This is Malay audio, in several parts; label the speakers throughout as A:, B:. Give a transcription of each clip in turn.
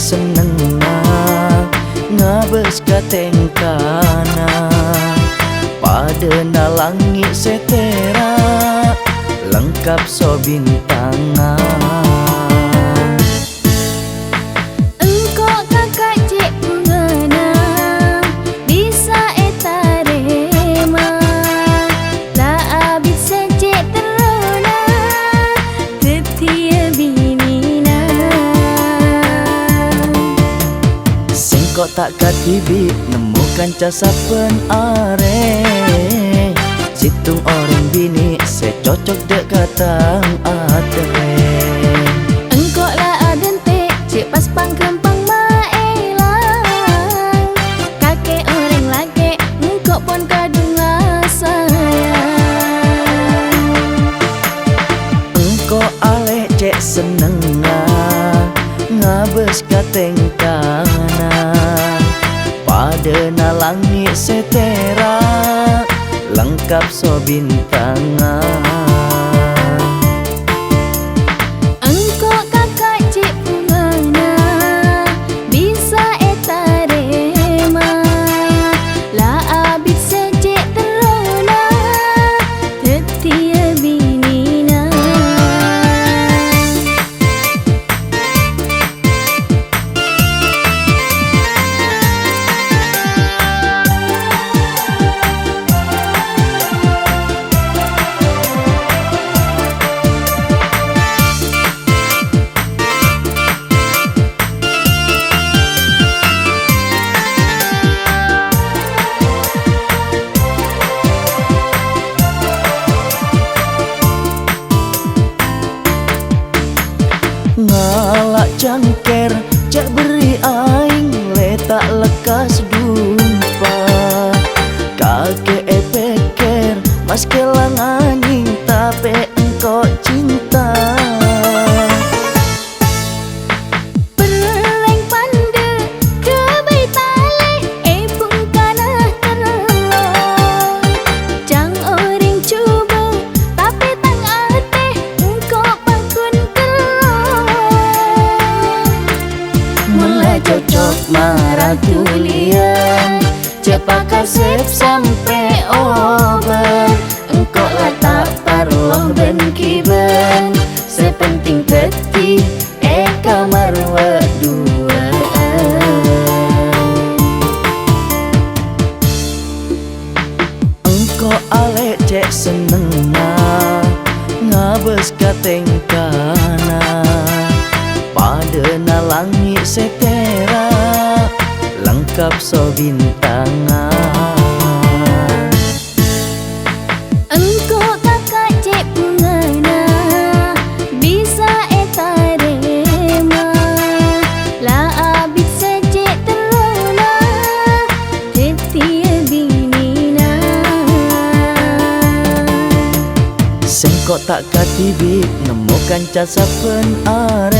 A: seneng ngabes katengkana pada na langit setera lengkap so bintanga.
B: Engkau kakak cek bungana bisa eta rema lah abis secek terona tetia binina.
A: Singkok tak katibi nemukan casapen are situng orang bini secocok dek katang atre.
B: Engkau lah adente cek pas pangkempang maelang kakek orang lagi engkau pun kadung lah sayang.
A: Engkau alek cek seneng ngabes katengkana pada na langit setera lengkap so bintanga.
B: Engkau kakak cek bungana bisa eta rema lah abis secek terona tetia binina.
A: Ngalak cangker cak beri aing letak lekas dumpa kakek epeker mas kelang anjing tapi engkau cinta.
B: Perleng pande ke baitale bungkana terlong jang orang cuba tapi tang ate engkau pangkun kelong.
A: Mulai cocok marah tulian cepat kasep sampai over engkau lah tak parloh ben kiben sepenting teti kamar dua. Engkau alek cek seneng ngabes katengkana pada na langit setera lengkap so bintanga.
B: Engkau kakak cek bungana bisa eta rema lah abis secek terona tetia binina.
A: Sengkok tak katibi nemukan casapen are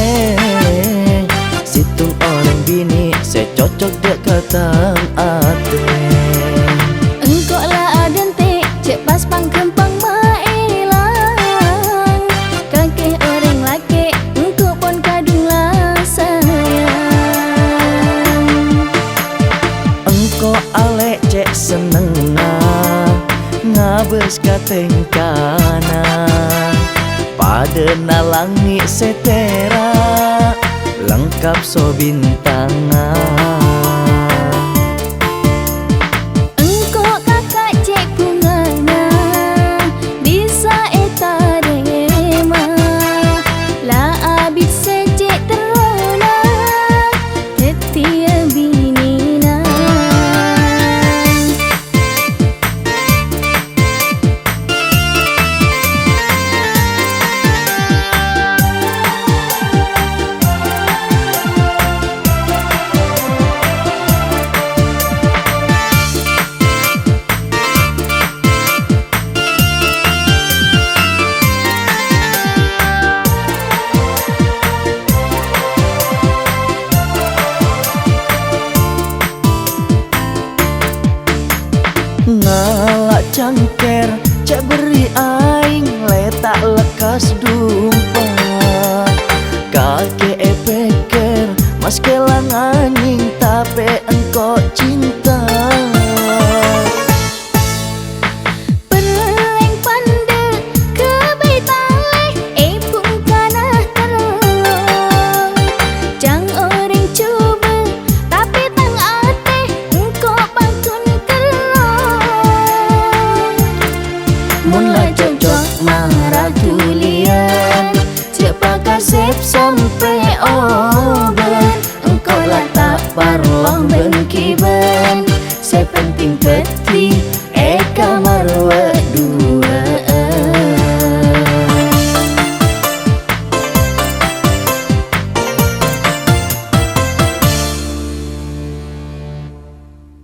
A: situng orang bini secocok dek katang atre.
B: Engkau lah adente cek pas pangkempang maelang kakek orang laki engkau pun kadung lah sayang.
A: Engkau alek cek seneng ngabes katengkana pada na langit setera lengkap so bintanga.
B: Engkau kakak cek bungana bisa eta rema lah abis secek terona tetia binina.
A: sip sampai oben engkau lah tak parlong